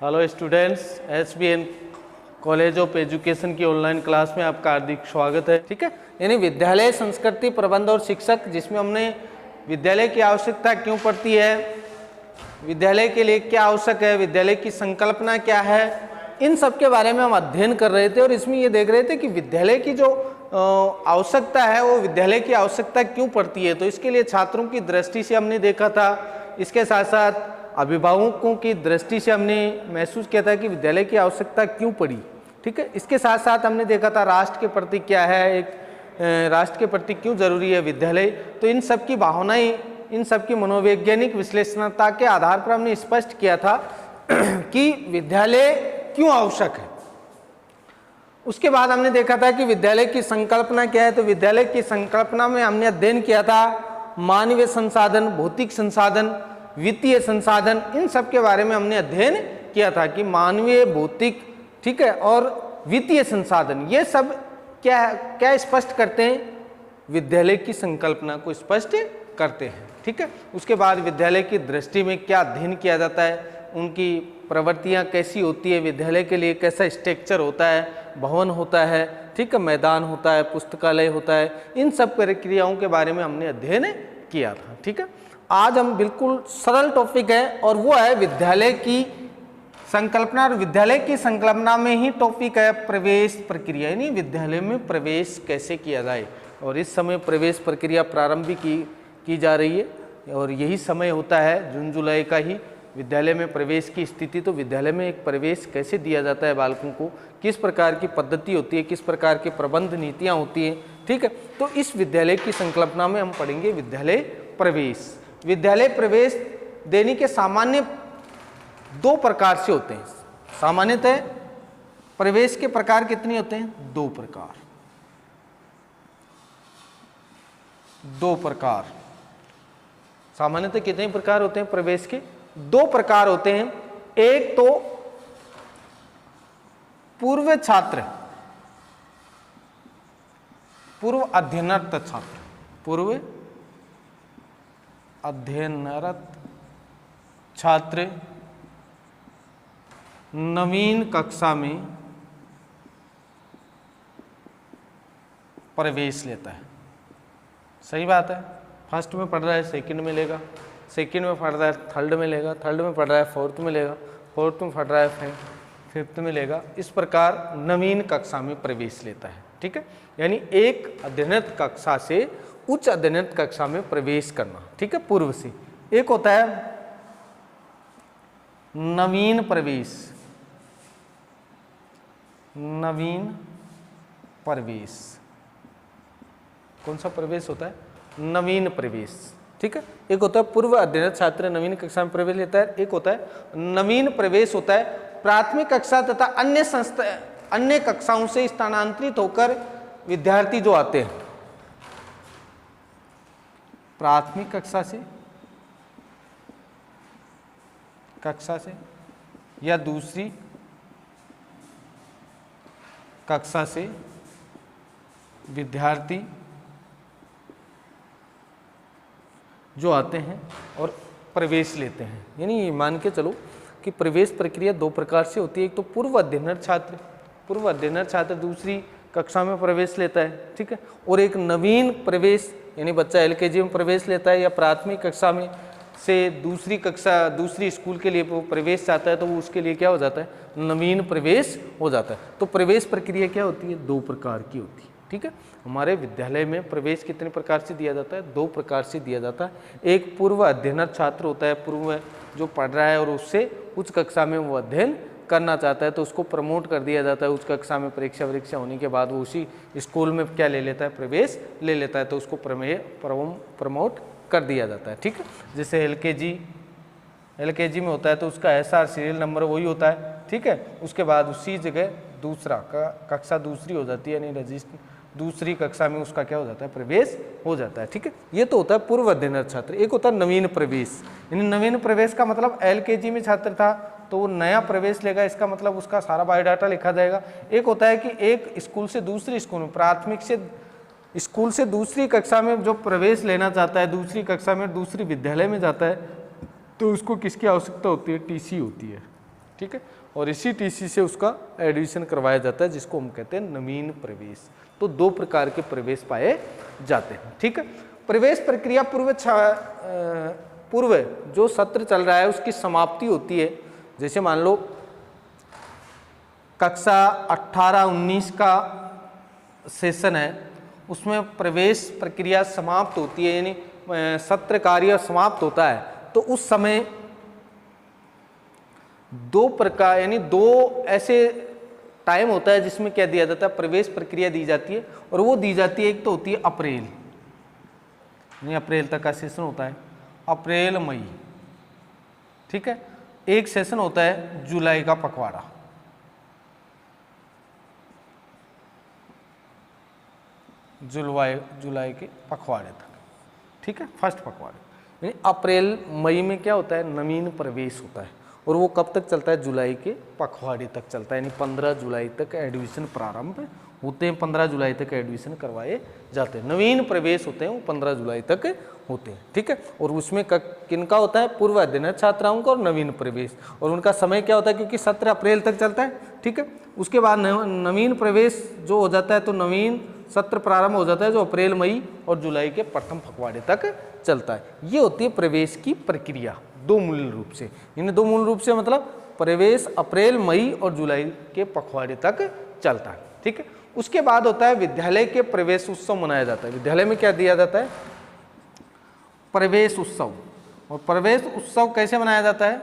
Hello students, SBN college of education की online class में आपका हार्दिक स्वागत है। ठीक है, यानी विद्यालय संस्कृति प्रबंध और शिक्षक, जिसमें हमने विद्यालय की आवश्यकता क्यों पड़ती है, विद्यालय के लिए क्या आवश्यक है, विद्यालय की संकल्पना क्या है, इन सब के बारे में हम अध्ययन कर रहे थे। और इसमें ये देख रहे थे कि विद्यालय की जो आवश्यकता है वो विद्यालय की आवश्यकता क्यों पड़ती है। तो इसके लिए छात्रों की दृष्टि से हमने देखा था, इसके साथ साथ अभिभावकों की दृष्टि से हमने महसूस किया था कि विद्यालय की आवश्यकता क्यों पड़ी। ठीक है, इसके साथ साथ हमने देखा था राष्ट्र के प्रति क्या है, एक राष्ट्र के प्रति क्यों जरूरी है विद्यालय। तो इन सब की भावनाएं, इन सब की मनोवैज्ञानिक विश्लेषणता के आधार पर हमने स्पष्ट किया था कि विद्यालय क्यों आवश्यक है। उसके बाद हमने देखा था कि विद्यालय की संकल्पना क्या है। तो विद्यालय की संकल्पना में हमने अध्ययन किया था मानवीय संसाधन, भौतिक संसाधन, वित्तीय संसाधन, इन सब के बारे में हमने अध्ययन किया था कि मानवीय, भौतिक, ठीक है, और वित्तीय संसाधन ये सब क्या स्पष्ट करते हैं, विद्यालय की संकल्पना को स्पष्ट करते हैं। ठीक है, उसके बाद विद्यालय की दृष्टि में क्या अध्ययन किया जाता है, उनकी प्रवृत्तियां कैसी होती है, विद्यालय के लिए कैसा स्ट्रक्चर होता है, भवन होता है, ठीक है, मैदान होता है, पुस्तकालय होता है, इन सब प्रक्रियाओं के बारे में हमने अध्ययन किया था। ठीक है, आज हम बिल्कुल सरल टॉपिक है और वो है विद्यालय की संकल्पना। और विद्यालय की संकल्पना में ही टॉपिक है प्रवेश प्रक्रिया, यानी विद्यालय में प्रवेश कैसे किया जाए। और इस समय प्रवेश प्रक्रिया प्रारंभ भी की जा रही है और यही समय होता है जून जुलाई का ही विद्यालय में प्रवेश की स्थिति। तो विद्यालय में एक प्रवेश कैसे दिया जाता है बालकों को, किस प्रकार की पद्धति होती है, किस प्रकार के प्रबंध नीतियाँ होती हैं। ठीक है, तो इस विद्यालय की संकल्पना में हम पढ़ेंगे विद्यालय प्रवेश। विद्यालय प्रवेश देने के सामान्य दो प्रकार से होते हैं। सामान्यतः प्रवेश के प्रकार कितने होते हैं? दो प्रकार। सामान्यतः कितने प्रकार होते हैं प्रवेश के? दो प्रकार होते हैं। एक तो पूर्व छात्र, पूर्व अध्ययनरत छात्र, पूर्व अध्ययनरत छात्र नवीन कक्षा में प्रवेश लेता है। सही बात है, फर्स्ट में पढ़ रहा है सेकंड में लेगा, सेकंड में पढ़ रहा है थर्ड में लेगा, थर्ड में पढ़ रहा है फोर्थ में लेगा, फोर्थ में पढ़ रहा है फिफ्थ में लेगा। इस प्रकार नवीन कक्षा में प्रवेश लेता है। ठीक है, यानी एक अध्ययनरत कक्षा से उच्च अध्ययनरत कक्षा में प्रवेश करना। ठीक है, पूर्व से। एक होता है नवीन प्रवेश, नवीन प्रवेश। कौन सा प्रवेश होता है? नवीन प्रवेश। ठीक है, एक होता है पूर्व अध्ययनरत छात्र नवीन कक्षा में प्रवेश लेता है, एक होता है नवीन प्रवेश होता है प्राथमिक कक्षा तथा अन्य कक्षाओं से स्थानांतरित होकर विद्यार्थी जो आते हैं, प्राथमिक कक्षा से या दूसरी कक्षा से विद्यार्थी जो आते हैं और प्रवेश लेते हैं। यानी मान के चलो कि प्रवेश प्रक्रिया दो प्रकार से होती है। एक तो पूर्व अध्ययनरत छात्र दूसरी कक्षा में प्रवेश लेता है। ठीक है, और एक नवीन प्रवेश, यानी बच्चा एलकेजी में प्रवेश लेता है या प्राथमिक कक्षा में से दूसरी स्कूल के लिए वो प्रवेश चाहता है, तो वो उसके लिए क्या हो जाता है? नवीन प्रवेश हो जाता है। तो प्रवेश प्रक्रिया क्या होती है? दो प्रकार की होती है। ठीक है, हमारे विद्यालय में प्रवेश कितने प्रकार से दिया जाता है? दो प्रकार से दिया जाता है। एक पूर्व अध्ययनरत छात्र होता है, पूर्व में जो पढ़ रहा है और उससे उच्च कक्षा में वो अध्ययन करना चाहता है, तो उसको प्रमोट कर दिया जाता है। उच्च कक्षा में परीक्षा होने के बाद वो उसी स्कूल में क्या ले लेता है? प्रवेश ले लेता है, तो उसको प्रमोट कर दिया जाता है। ठीक है, जैसे एलकेजी में होता है तो उसका एसआर सीरियल नंबर वही होता है। ठीक है, उसके बाद उसी जगह दूसरा कक्षा दूसरी हो जाती है, यानी रजिस्टर दूसरी कक्षा में उसका क्या हो जाता है? प्रवेश हो जाता है। ठीक है, ये तो होता है पूर्व अध्ययनरत छात्र। एक होता है नवीन प्रवेश, यानी नवीन प्रवेश का मतलब एलकेजी में छात्र था तो वो नया प्रवेश लेगा, इसका मतलब उसका सारा बायोडाटा लिखा जाएगा। एक होता है कि एक स्कूल से दूसरी स्कूल में, प्राथमिक से स्कूल से दूसरी कक्षा में जो प्रवेश लेना चाहता है, दूसरी कक्षा में दूसरी विद्यालय में जाता है, तो उसको किसकी आवश्यकता होती है? टीसी होती है। ठीक है, और इसी टीसी से उसका एडमिशन करवाया जाता है, जिसको हम कहते हैं नवीन प्रवेश। तो दो प्रकार के प्रवेश पाए जाते हैं। ठीक है, प्रवेश प्रक्रिया पूर्व जो सत्र चल रहा है उसकी समाप्ति होती है। जैसे मान लो कक्षा 18-19 का सेशन है, उसमें प्रवेश प्रक्रिया समाप्त होती है, यानी सत्र कार्य समाप्त होता है, तो उस समय दो प्रकार यानी दो ऐसे टाइम होता है जिसमें क्या दिया जाता है, प्रवेश प्रक्रिया दी जाती है, और वो दी जाती है, एक तो होती है अप्रैल, यानी अप्रैल तक का सेशन होता है, अप्रैल मई। ठीक है, एक सेशन होता है जुलाई का पखवाड़ा, जुलाई के पखवाड़े तक। ठीक है, फर्स्ट पखवाड़े। यानी अप्रैल मई में क्या होता है, नवीन प्रवेश होता है, और वो कब तक चलता है, जुलाई के पखवाड़े तक चलता है, यानी 15 जुलाई तक एडमिशन प्रारंभ होते हैं, 15 जुलाई तक एडमिशन करवाए जाते हैं। नवीन प्रवेश होते हैं वो 15 जुलाई तक होते हैं। ठीक है, और उसमें किनका होता है, पूर्व अध्ययन छात्राओं का और नवीन प्रवेश, और उनका समय क्या होता है, क्योंकि सत्र अप्रैल तक चलता है। ठीक है, उसके बाद नवीन प्रवेश जो हो जाता है, तो नवीन सत्र प्रारंभ हो जाता है जो अप्रैल मई और जुलाई के प्रथम पखवाड़े तक चलता है। ये होती है प्रवेश की प्रक्रिया दो मूल रूप से। इन दो मूल रूप से मतलब प्रवेश अप्रैल मई और जुलाई के पखवाड़े तक चलता है। ठीक है, उसके बाद होता है विद्यालय के प्रवेश उत्सव मनाया जाता है। विद्यालय में क्या दिया जाता है, प्रवेश उत्सव। और प्रवेश उत्सव कैसे मनाया जाता है,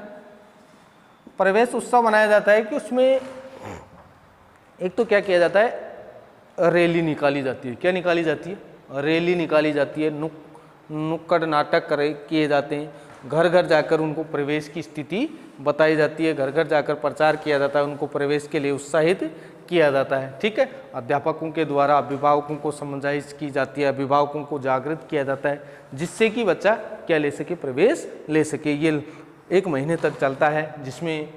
प्रवेश उत्सव मनाया जाता है कि उसमें एक तो क्या किया जाता है, रैली निकाली जाती है। क्या निकाली जाती है, रैली निकाली जाती है, नुक्कड़ नाटक किए जाते हैं, घर घर जाकर उनको प्रवेश की स्थिति बताई जाती है, घर घर जाकर प्रचार किया जाता है, उनको प्रवेश के लिए उत्साहित किया जाता है। ठीक है, अध्यापकों के द्वारा अभिभावकों को समझाइश की जाती है, अभिभावकों को जागृत किया जाता है, जिससे कि बच्चा क्या ले सके, प्रवेश ले सके। ये 1 महीने तक चलता है, जिसमें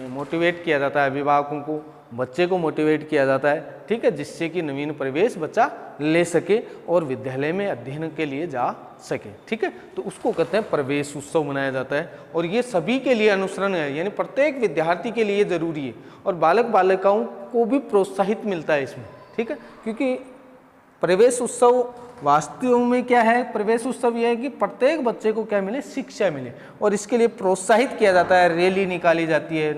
मोटिवेट किया जाता है अभिभावकों को, बच्चे को मोटिवेट किया जाता है। ठीक है, जिससे कि नवीन प्रवेश बच्चा ले सके और विद्यालय में अध्ययन के लिए जा सके। ठीक है, तो उसको कहते हैं प्रवेश उत्सव मनाया जाता है, और ये सभी के लिए अनुसरण है, यानी प्रत्येक विद्यार्थी के लिए जरूरी है, और बालक बालिकाओं को भी प्रोत्साहित मिलता है इसमें। ठीक है, क्योंकि प्रवेश उत्सव वास्तव में क्या है, प्रवेश उत्सव यह है कि प्रत्येक बच्चे को क्या मिले, शिक्षा मिले, और इसके लिए प्रोत्साहित किया जाता है। रैली निकाली जाती है,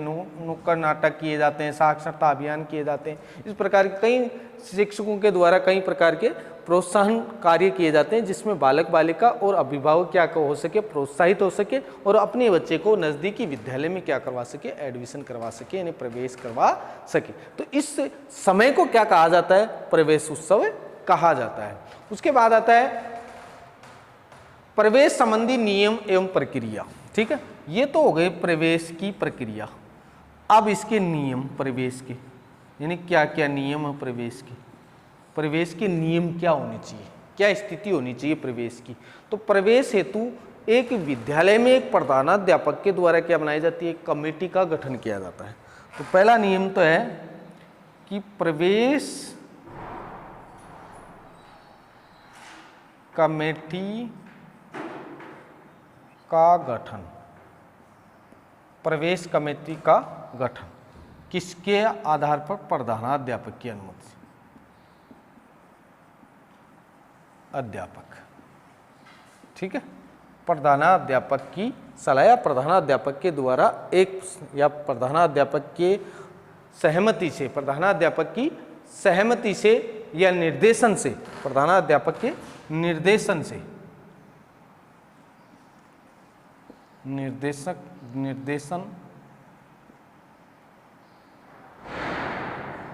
नुक्कड़ नाटक किए जाते हैं, साक्षरता अभियान किए जाते हैं। इस प्रकार के कई शिक्षकों के द्वारा कई प्रकार के प्रोत्साहन कार्य किए जाते हैं, जिसमें बालक बालिका और अभिभावक क्या हो सके, प्रोत्साहित हो सके, और अपने बच्चे को नज़दीकी विद्यालय में क्या करवा सके, एडमिशन करवा सके, यानी प्रवेश करवा सके। तो इस समय को क्या कहा जाता है, प्रवेश उत्सव कहा जाता है। उसके बाद आता है प्रवेश संबंधी नियम एवं प्रक्रिया। ठीक है, ये तो हो गए प्रवेश की प्रक्रिया। अब इसके नियम प्रवेश के, यानी क्या क्या नियम है प्रवेश के, प्रवेश के नियम क्या होने चाहिए, क्या स्थिति होनी चाहिए प्रवेश की। तो प्रवेश हेतु एक विद्यालय में एक प्रधानाध्यापक के द्वारा क्या बनाई जाती है, एक कमेटी का गठन किया जाता है। तो पहला नियम तो है कि प्रवेश कमेटी का गठन, प्रवेश कमेटी का गठन किसके आधार पर, प्रधानाध्यापक की अनुमति से, अध्यापक। ठीक है, प्रधानाध्यापक की सलाह या प्रधानाध्यापक के द्वारा एक या प्रधानाध्यापक के सहमति से, प्रधानाध्यापक की सहमति से या निर्देशन से, प्रधानाध्यापक के निर्देशन से,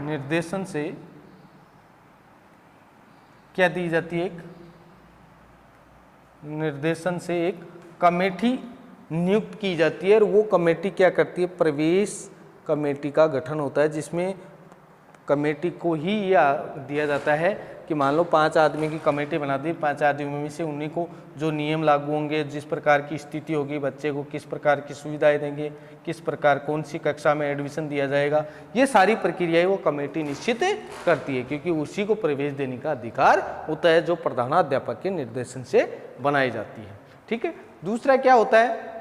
निर्देशन से क्या दी जाती है, एक निर्देशन से एक कमेटी नियुक्त की जाती है, और वो कमेटी क्या करती है, प्रवेश कमेटी का गठन होता है, जिसमें कमेटी को ही यह दिया जाता है कि मान लो 5 आदमी की कमेटी बना दी, 5 आदमी में से उन्हीं को जो नियम लागू होंगे, जिस प्रकार की स्थिति होगी, बच्चे को किस प्रकार की सुविधाएं देंगे, किस प्रकार कौन सी कक्षा में एडमिशन दिया जाएगा, ये सारी प्रक्रियाएं वो कमेटी निश्चित करती है, क्योंकि उसी को प्रवेश देने का अधिकार होता है, जो प्रधानाध्यापक के निर्देशन से बनाई जाती है। ठीक है, दूसरा क्या होता है,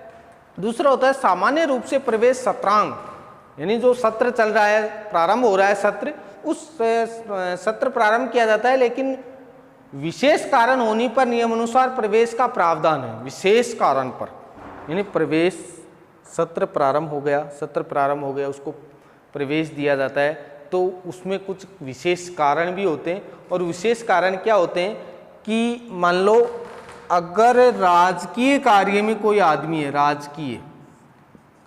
दूसरा होता है सामान्य रूप से प्रवेश सत्रांग, यानी जो सत्र चल रहा है, प्रारंभ हो रहा है सत्र, उस सत्र प्रारंभ किया जाता है, लेकिन विशेष कारण होने पर नियमानुसार प्रवेश का प्रावधान है। विशेष कारण पर, यानी प्रवेश सत्र प्रारंभ हो गया, उसको प्रवेश दिया जाता है, तो उसमें कुछ विशेष कारण भी होते हैं। और विशेष कारण क्या होते हैं कि मान लो अगर राजकीय कार्य में कोई आदमी है, राजकीय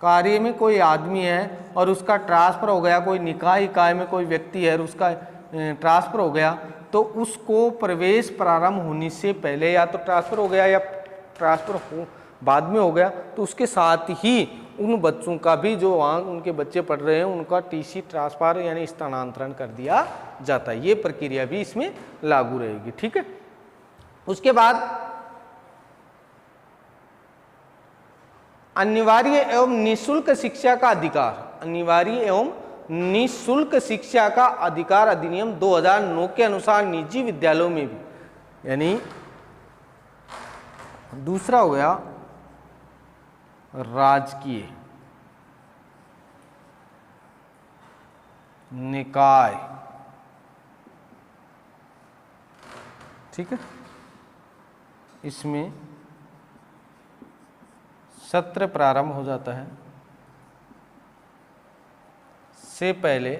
कार्य में कोई आदमी है और उसका ट्रांसफ़र हो गया, कोई निकाय इकाई में कोई व्यक्ति है और उसका ट्रांसफ़र हो गया, तो उसको प्रवेश प्रारंभ होने से पहले या तो ट्रांसफ़र हो गया या ट्रांसफ़र हो बाद में हो गया, तो उसके साथ ही उन बच्चों का भी जो वहाँ उनके बच्चे पढ़ रहे हैं उनका टीसी ट्रांसफ़र यानी स्थानांतरण कर दिया जाता है। ये प्रक्रिया भी इसमें लागू रहेगी। ठीक है, उसके बाद अनिवार्य एवं निःशुल्क शिक्षा का अधिकार, अनिवार्य एवं निःशुल्क शिक्षा का अधिकार अधिनियम 2009 के अनुसार निजी विद्यालयों में भी, यानी दूसरा हो गया राजकीय निकाय, ठीक है, इसमें सत्र प्रारंभ हो जाता है से पहले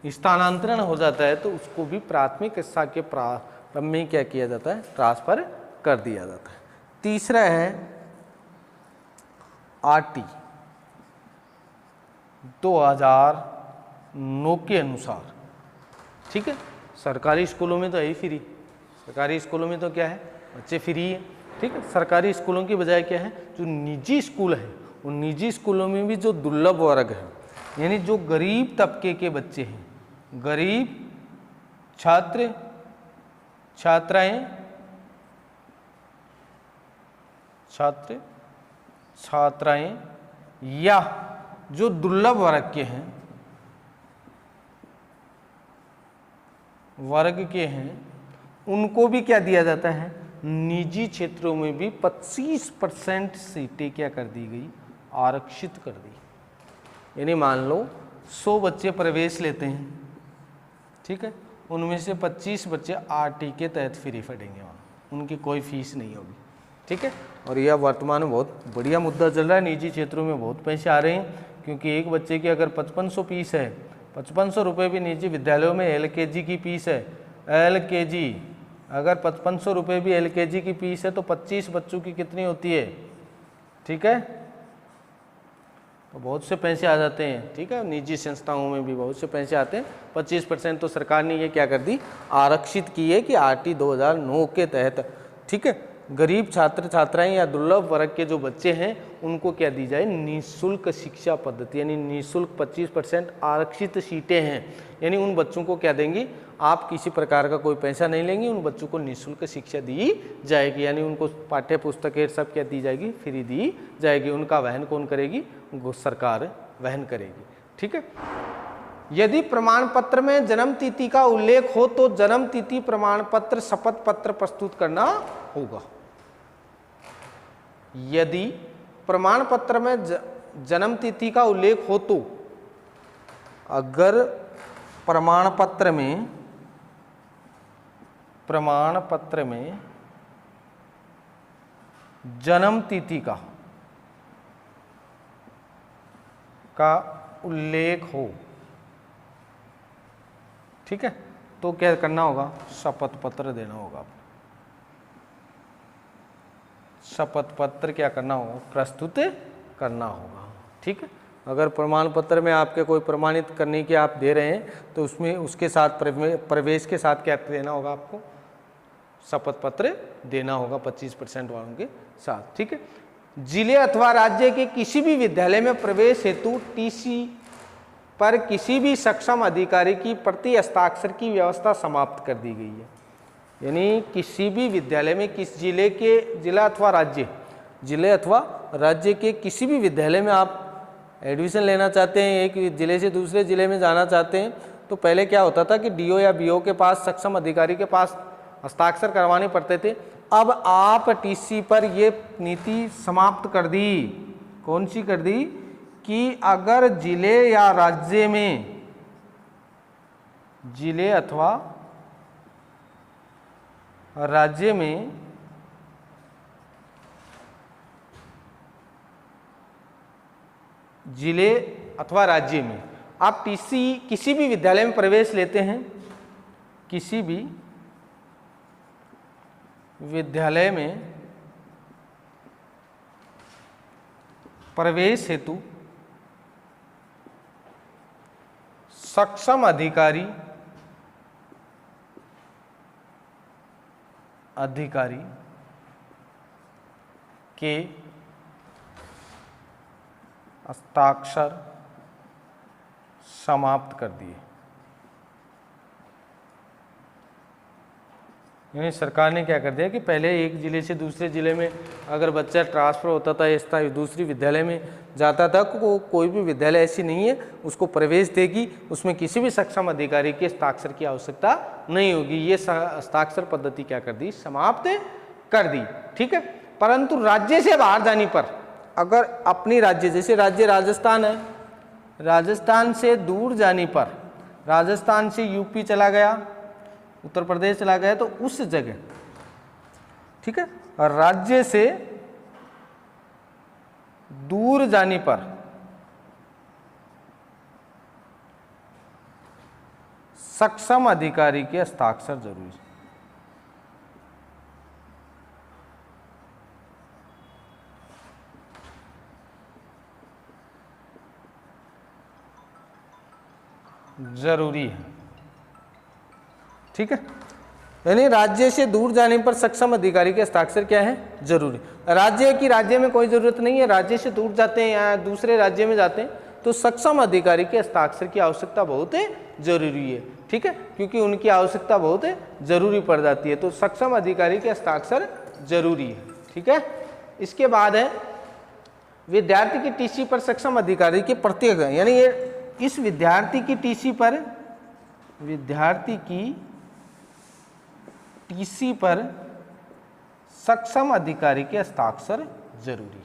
स्थानांतरण हो जाता है, तो उसको भी प्राथमिक शिक्षा के प्रारंभ में क्या किया जाता है, ट्रांसफर कर दिया जाता है। तीसरा है आरटी 2009 के अनुसार। ठीक है, सरकारी स्कूलों में तो है ही फ्री, सरकारी स्कूलों में तो क्या है, बच्चे फ्री है। ठीक है, सरकारी स्कूलों की बजाय क्या है, जो निजी स्कूल है, उन निजी स्कूलों में भी जो दुर्लभ वर्ग है, यानी जो गरीब तबके के बच्चे हैं, गरीब छात्र छात्राएं या जो दुर्लभ वर्ग के हैं, उनको भी क्या दिया जाता है, निजी क्षेत्रों में भी 25% सीटें क्या कर दी गई, आरक्षित कर दी। यानी मान लो 100 बच्चे प्रवेश लेते हैं, ठीक है, उनमें से 25 बच्चे आरटी के तहत फ्री पढ़ेंगे, वहाँ उनकी कोई फीस नहीं होगी। ठीक है, और यह वर्तमान में बहुत बढ़िया मुद्दा चल रहा है, निजी क्षेत्रों में बहुत पैसे आ रहे हैं, क्योंकि एक बच्चे की अगर 5500 फीस है, 5500 रुपये भी निजी विद्यालयों में एलकेजी की फीस है, एलकेजी अगर 5500 रुपये भी एलकेजी की फीस है तो 25 बच्चों की कितनी होती है, ठीक है, तो बहुत से पैसे आ जाते हैं। ठीक है, निजी संस्थाओं में भी बहुत से पैसे आते हैं। 25% तो सरकार ने ये क्या कर दी, आरक्षित की है कि आरटी 2009 के तहत, ठीक है, गरीब छात्र छात्राएं या दुर्लभ वर्ग के जो बच्चे हैं उनको क्या दी जाए, निःशुल्क शिक्षा पद्धति, यानी निःशुल्क 25% आरक्षित सीटें हैं, यानी उन बच्चों को क्या देंगी, आप किसी प्रकार का कोई पैसा नहीं लेंगे, उन बच्चों को निःशुल्क शिक्षा दी जाएगी, यानी उनको पाठ्य पुस्तकें सब क्या दी जाएगी, फ्री दी जाएगी। उनका वहन कौन करेगी, उनको सरकार वहन करेगी। ठीक है, यदि प्रमाण पत्र में जन्म तिथि का उल्लेख हो तो जन्म तिथि प्रमाण पत्र शपथ पत्र प्रस्तुत करना होगा। यदि प्रमाण पत्र में जन्म तिथि का उल्लेख हो तो, अगर प्रमाण पत्र में जन्म तिथि का उल्लेख हो, ठीक है, तो क्या करना होगा, शपथ पत्र देना होगा, शपथ पत्र क्या करना होगा, प्रस्तुत करना होगा। ठीक है, अगर प्रमाण पत्र में आपके कोई प्रमाणित करने की आप दे रहे हैं तो उसमें उसके साथ प्रवेश के साथ क्या देना होगा, आपको शपथ पत्र देना होगा 25% वालों के साथ। ठीक है, जिले अथवा राज्य के किसी भी विद्यालय में प्रवेश हेतु टीसी पर किसी भी सक्षम अधिकारी की प्रति हस्ताक्षर की व्यवस्था समाप्त कर दी गई है। यानी किसी भी विद्यालय में किस जिला अथवा राज्य के किसी भी विद्यालय में आप एडमिशन लेना चाहते हैं, एक जिले से दूसरे जिले में जाना चाहते हैं, तो पहले क्या होता था कि डीओ या बीओ के पास, सक्षम अधिकारी के पास हस्ताक्षर करवाने पड़ते थे, अब आप टीसी पर ये नीति समाप्त कर दी। कौन सी कर दी कि अगर जिले या राज्य में, जिले अथवा राज्य में जिले अथवा राज्य में आप टीसी किसी भी विद्यालय में प्रवेश लेते हैं, किसी भी विद्यालय में प्रवेश हेतु सक्षम अधिकारी के हस्ताक्षर समाप्त कर दिए। यानी सरकार ने क्या कर दिया कि पहले एक जिले से दूसरे जिले में अगर बच्चा ट्रांसफ़र होता था या दूसरी विद्यालय में जाता था, कोई भी विद्यालय ऐसी नहीं है उसको प्रवेश देगी उसमें किसी भी सक्षम अधिकारी के हस्ताक्षर की आवश्यकता नहीं होगी। ये हस्ताक्षर पद्धति क्या कर दी, समाप्त कर दी। ठीक है, परंतु राज्य से बाहर जाने पर, अगर अपनी राज्य, जैसे राज्य राजस्थान है, राजस्थान से दूर जाने पर, राजस्थान से यूपी चला गया, उत्तर प्रदेश चला गया, तो उस जगह, ठीक है, राज्य से दूर जाने पर सक्षम अधिकारी के हस्ताक्षर जरूरी है। जरूरी है। ठीक है, यानी राज्य से दूर जाने पर सक्षम अधिकारी के हस्ताक्षर क्या है, जरूरी। राज्य की राज्य में कोई जरूरत नहीं है, राज्य से दूर जाते हैं या दूसरे राज्य में जाते हैं तो सक्षम अधिकारी के हस्ताक्षर की आवश्यकता बहुत जरूरी है। ठीक है, क्योंकि उनकी आवश्यकता बहुत जरूरी पड़ जाती है, तो सक्षम अधिकारी के हस्ताक्षर जरूरी है। ठीक है, इसके बाद है विद्यार्थी की टीसी पर सक्षम अधिकारी के प्रत्येक, यानी ये इस विद्यार्थी की टीसी पर, विद्यार्थी की टीसी पर सक्षम अधिकारी के हस्ताक्षर जरूरी।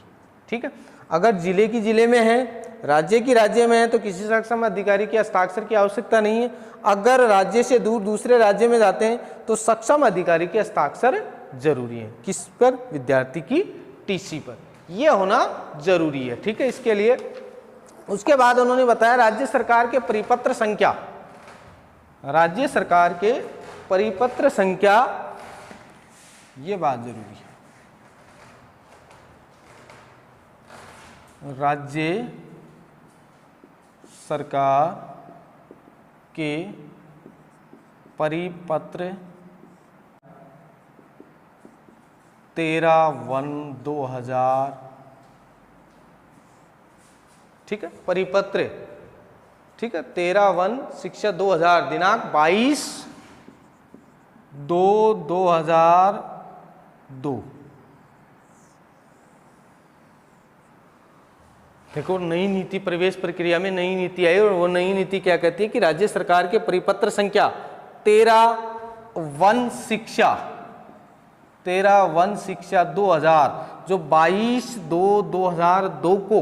ठीक है, अगर जिले की जिले में है, राज्य की राज्य में है तो किसी सक्षम अधिकारी के हस्ताक्षर की आवश्यकता नहीं है। अगर राज्य से दूर दूसरे राज्य में जाते हैं तो सक्षम अधिकारी के हस्ताक्षर जरूरी है। किस पर, विद्यार्थी की टीसी पर, यह होना जरूरी है। ठीक है, इसके लिए उसके बाद उन्होंने बताया राज्य सरकार के परिपत्र संख्या, राज्य सरकार के परिपत्र संख्या, ये बात जरूरी है। राज्य सरकार के परिपत्र 13/1/2000, ठीक है, परिपत्र, ठीक है, 13/1 शिक्षा 2000, दिनांक 22/2/2002। देखो, नई नीति, प्रवेश प्रक्रिया में नई नीति आई और वो नई नीति क्या कहती है कि राज्य सरकार के परिपत्र संख्या 13/1 शिक्षा 2000 जो 22/2/2002 को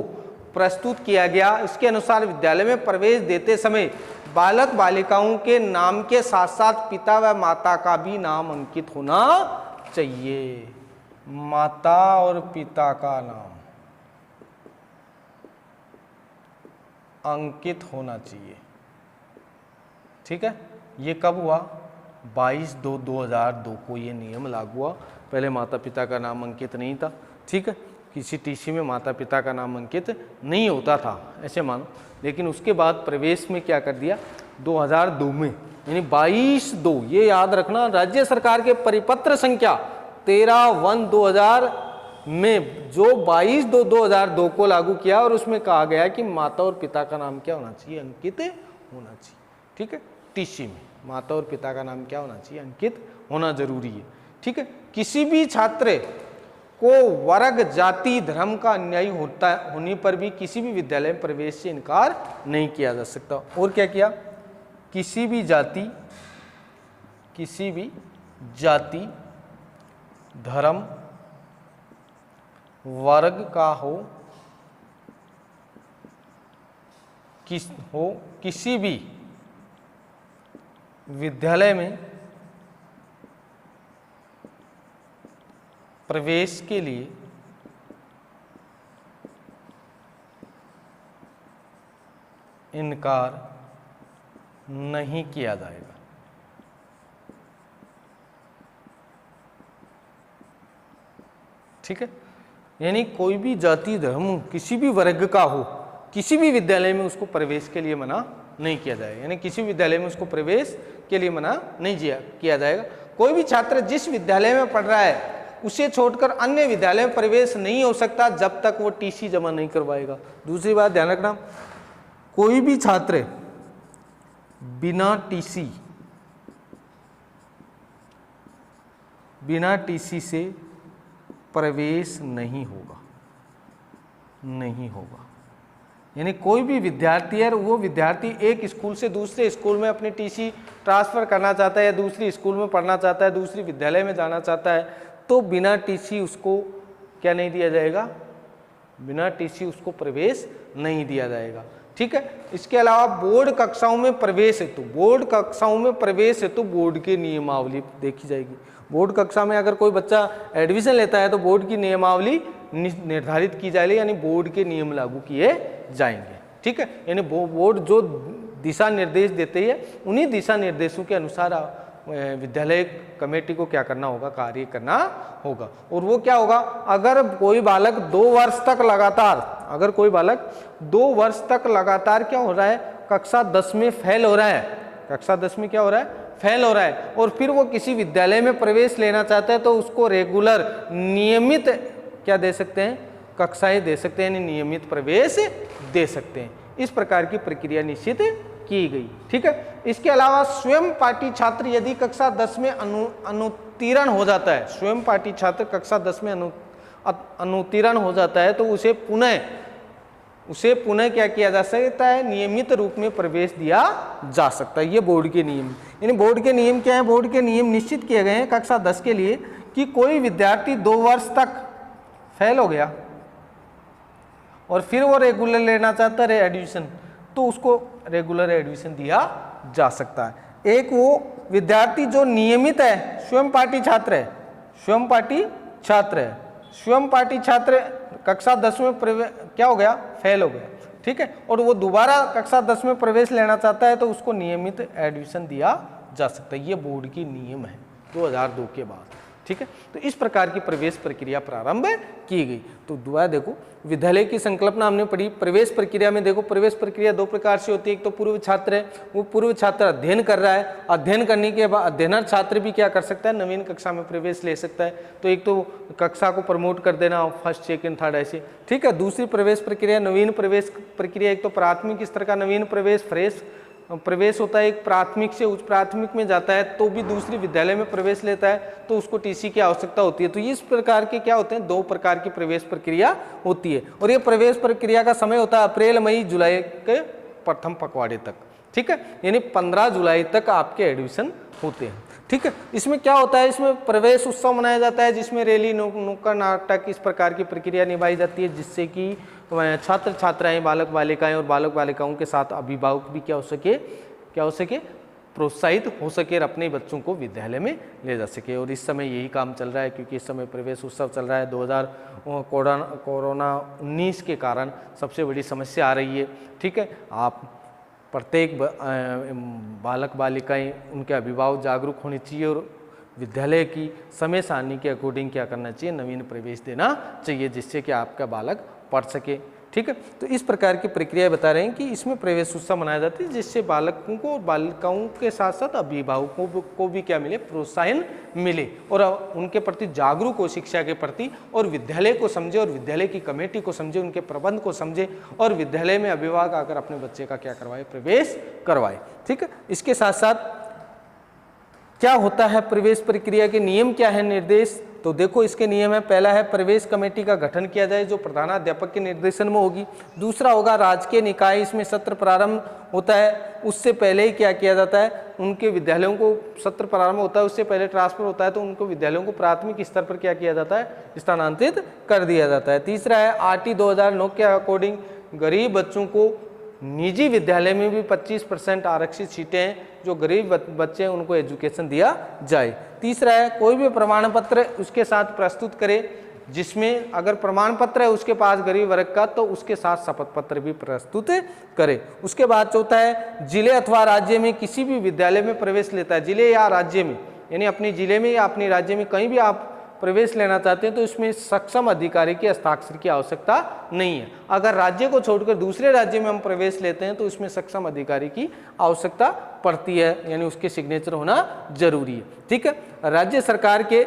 प्रस्तुत किया गया, इसके अनुसार विद्यालय में प्रवेश देते समय बालक बालिकाओं के नाम के साथ साथ पिता व माता का भी नाम अंकित होना चाहिए। माता और पिता का नाम अंकित होना चाहिए। ठीक है, ये कब हुआ, 22/2/2002 को ये नियम लागू हुआ। पहले माता पिता का नाम अंकित नहीं था। ठीक है, किसी टीसी में माता पिता का नाम अंकित नहीं होता था, ऐसे मानो। लेकिन उसके बाद प्रवेश में क्या कर दिया, 2002 में, यानी 22/2, ये याद रखना, राज्य सरकार के परिपत्र संख्या 13/1/2000 में जो 22/2/2002 को लागू किया और उसमें कहा गया कि माता और पिता का नाम क्या होना चाहिए, अंकित होना चाहिए। ठीक है, टीसी में माता और पिता का नाम क्या होना चाहिए, अंकित होना जरूरी है। ठीक है, किसी भी छात्र को वर्ग, जाति, धर्म का अन्याय होने पर भी किसी भी विद्यालय में प्रवेश से इनकार नहीं किया जा सकता। और क्या किया, किसी भी जाति, धर्म वर्ग का हो, किसी भी विद्यालय में प्रवेश के लिए इनकार नहीं किया जाएगा। ठीक है, यानी कोई भी जाति धर्म किसी भी वर्ग का हो, किसी भी विद्यालय में उसको प्रवेश के लिए मना नहीं किया जाएगा। यानी किसी विद्यालय में उसको प्रवेश के लिए मना नहीं किया जाएगा। कोई भी छात्र जिस विद्यालय में पढ़ रहा है उसे छोड़कर अन्य विद्यालय में प्रवेश नहीं हो सकता जब तक वो टीसी जमा नहीं करवाएगा। दूसरी बात ध्यान रखना, कोई भी छात्र बिना टीसी से प्रवेश नहीं होगा। यानी कोई भी विद्यार्थी है, वो विद्यार्थी एक स्कूल से दूसरे स्कूल में अपनी टीसी ट्रांसफ़र करना चाहता है या दूसरी स्कूल में पढ़ना चाहता है, दूसरी विद्यालय में जाना चाहता है, तो बिना टीसी उसको क्या नहीं दिया जाएगा, बिना टीसी उसको प्रवेश नहीं दिया जाएगा। ठीक है, इसके अलावा बोर्ड कक्षाओं में प्रवेश हेतु बोर्ड के नियमावली देखी जाएगी। बोर्ड कक्षा में अगर कोई बच्चा एडमिशन लेता है तो बोर्ड की नियमावली निर्धारित की जाएगी, यानी बोर्ड के नियम लागू किए जाएंगे। ठीक है, यानी बोर्ड जो दिशा निर्देश देते हैं उन्हीं दिशा निर्देशों के अनुसार विद्यालय कमेटी को क्या करना होगा, कार्य करना होगा। और वो क्या होगा, अगर कोई बालक 2 वर्ष तक लगातार क्या हो रहा है, कक्षा 10 में फेल हो रहा है, कक्षा 10 में क्या हो रहा है, फेल हो रहा है, और फिर वो किसी विद्यालय में प्रवेश लेना चाहता है तो उसको रेगुलर नियमित क्या दे सकते हैं, कक्षाएं दे सकते हैं, यानी नियमित प्रवेश दे सकते हैं। इस प्रकार की प्रक्रिया निश्चित की गई। ठीक है, इसके अलावा स्वयं पाठी छात्र यदि कक्षा 10 में अनुत्तीर्ण हो जाता है, स्वयं पाठी छात्र कक्षा 10 में अनुत्तीर्ण हो जाता है तो उसे पुनः क्या किया जा सकता है, नियमित रूप में प्रवेश दिया जा सकता है। ये बोर्ड के नियम, यानी बोर्ड के नियम क्या है, बोर्ड के नियम निश्चित किए गए हैं कक्षा 10 के लिए कि कोई विद्यार्थी 2 वर्ष तक फेल हो गया और फिर वो रेगुलर लेना चाहता है एडमिशन, तो उसको रेगुलर एडमिशन दिया जा सकता है। एक वो विद्यार्थी जो नियमित है, स्वयं पाठी छात्र कक्षा 10 में क्या हो गया, फेल हो गया। ठीक है, और वो दोबारा कक्षा 10 में प्रवेश लेना चाहता है तो उसको नियमित एडमिशन दिया जा सकता है। ये बोर्ड की नियम है 2002 के बाद। ठीक है, तो इस प्रकार की प्रवेश प्रक्रिया प्रारंभ की गई। तो दुआ देखो, विद्यालय की संकल्पना हमने पढ़ी। प्रवेश प्रक्रिया में देखो, प्रवेश प्रक्रिया 2 प्रकार से होती है। एक तो पूर्व छात्र है, वो पूर्व छात्र अध्ययन कर रहा है, अध्ययन करने के बाद अध्ययनरत छात्र भी क्या कर सकता है, नवीन कक्षा में प्रवेश ले सकता है। तो एक तो कक्षा को प्रमोट कर देना, फर्स्ट सेकेंड थर्ड ऐसे। ठीक है, दूसरी प्रवेश प्रक्रिया नवीन प्रवेश प्रक्रिया, एक तो प्राथमिक स्तर का नवीन प्रवेश फ्रेश प्रवेश होता है, एक प्राथमिक से उच्च प्राथमिक में जाता है तो भी दूसरी विद्यालय में प्रवेश लेता है तो उसको टीसी की आवश्यकता होती है। तो इस प्रकार के क्या होते हैं, 2 प्रकार की प्रवेश प्रक्रिया होती है। और ये प्रवेश प्रक्रिया का समय होता है अप्रैल मई जुलाई के प्रथम पखवाड़े तक। ठीक है, यानी 15 जुलाई तक आपके एडमिशन होते हैं। ठीक है, इसमें क्या होता है, इसमें प्रवेश उत्सव मनाया जाता है जिसमें रैली, नुक्कड़ नाटक इस प्रकार की प्रक्रिया निभाई जाती है, जिससे कि छात्र छात्राएं, बालक बालिकाएं और बालक बालिकाओं के साथ अभिभावक भी क्या हो सके प्रोत्साहित हो सके और अपने बच्चों को विद्यालय में ले जा सके। और इस समय यही काम चल रहा है, क्योंकि इस समय प्रवेश उत्सव चल रहा है। 2000 कोरोना-19 के कारण सबसे बड़ी समस्या आ रही है। ठीक है, आप प्रत्येक बालक बालिकाएं, उनके अभिभावक जागरूक होने चाहिए और विद्यालय की समय सारणी के अकॉर्डिंग क्या करना चाहिए, नवीन प्रवेश देना चाहिए, जिससे कि आपका बालक पढ़ सके। ठीक है, तो इस प्रकार की प्रक्रिया बता रहे हैं कि इसमें प्रवेश उत्सव मनाया जाता है, जिससे बालकों को और बालिकाओं के साथ साथ अभिभावकों को भी क्या मिले, प्रोत्साहन मिले और उनके प्रति जागरूक हो शिक्षा के प्रति, और विद्यालय को समझे और विद्यालय की कमेटी को समझे, उनके प्रबंध को समझे और विद्यालय में अभिभावक आकर अपने बच्चे का क्या करवाए, प्रवेश करवाए। ठीक है, इसके साथ साथ क्या होता है, प्रवेश प्रक्रिया के नियम क्या है, निर्देश तो देखो इसके नियम है, पहला है प्रवेश कमेटी का गठन किया जाए जो प्रधानाध्यापक के निर्देशन में होगी। दूसरा होगा राजकीय निकाय, इसमें सत्र प्रारंभ होता है उससे पहले ही क्या किया जाता है, उनके विद्यालयों को सत्र प्रारंभ होता है उससे पहले ट्रांसफर होता है तो उनको विद्यालयों को प्राथमिक स्तर पर क्या किया जाता है, स्थानांतरित कर दिया जाता है। तीसरा है RT 2009 के अकॉर्डिंग गरीब बच्चों को निजी विद्यालय में भी 25% आरक्षित सीटें हैं, जो गरीब बच्चे हैं उनको एजुकेशन दिया जाए। तीसरा है कोई भी प्रमाण पत्र उसके साथ प्रस्तुत करे, जिसमें अगर प्रमाण पत्र है उसके पास गरीब वर्ग का तो उसके साथ शपथ पत्र भी प्रस्तुत करे। उसके बाद चौथा है जिले अथवा राज्य में किसी भी विद्यालय में प्रवेश लेता है, जिले या राज्य में यानी अपने जिले में या अपने राज्य में कहीं भी आप प्रवेश लेना चाहते हैं तो इसमें सक्षम अधिकारी के हस्ताक्षर की आवश्यकता नहीं है। अगर राज्य को छोड़कर दूसरे राज्य में हम प्रवेश लेते हैं तो इसमें सक्षम अधिकारी की आवश्यकता पड़ती है, यानी उसके सिग्नेचर होना जरूरी है। ठीक है, राज्य सरकार के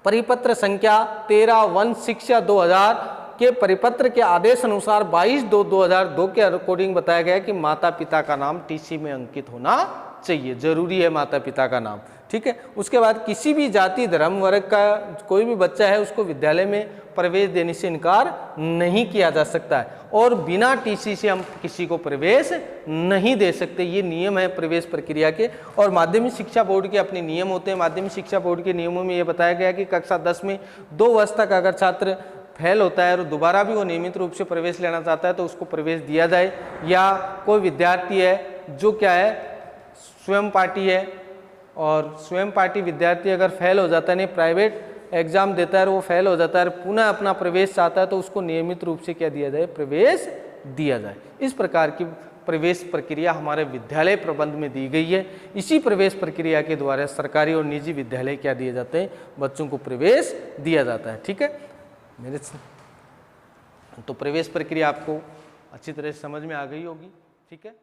परिपत्र संख्या 13 वन शिक्षा 2000 के परिपत्र के आदेश अनुसार 22/2/2002 के अकॉर्डिंग बताया गया कि माता पिता का नाम TC में अंकित होना चाहिए, जरूरी है माता पिता का नाम। ठीक है, उसके बाद किसी भी जाति धर्म वर्ग का कोई भी बच्चा है उसको विद्यालय में प्रवेश देने से इनकार नहीं किया जा सकता है और बिना TC से हम किसी को प्रवेश नहीं दे सकते। ये नियम है प्रवेश प्रक्रिया के। और माध्यमिक शिक्षा बोर्ड के अपने नियम होते हैं। माध्यमिक शिक्षा बोर्ड के नियमों में ये बताया गया कि कक्षा 10 में 2 वर्ष तक अगर छात्र फेल होता है और दोबारा भी वो नियमित रूप से प्रवेश लेना चाहता है तो उसको प्रवेश दिया जाए। या कोई विद्यार्थी है जो क्या है स्वयं पाठी है और स्वयं पाठी विद्यार्थी अगर फेल हो जाता है, नहीं प्राइवेट एग्जाम देता है और वो फेल हो जाता है, पुनः अपना प्रवेश चाहता है तो उसको नियमित रूप से क्या दिया जाए, प्रवेश दिया जाए। इस प्रकार की प्रवेश प्रक्रिया हमारे विद्यालय प्रबंध में दी गई है। इसी प्रवेश प्रक्रिया के द्वारा सरकारी और निजी विद्यालय क्या दिए जाते हैं, बच्चों को प्रवेश दिया जाता है। ठीक है, मेरे तो प्रवेश प्रक्रिया आपको अच्छी तरह से समझ में आ गई होगी। ठीक है।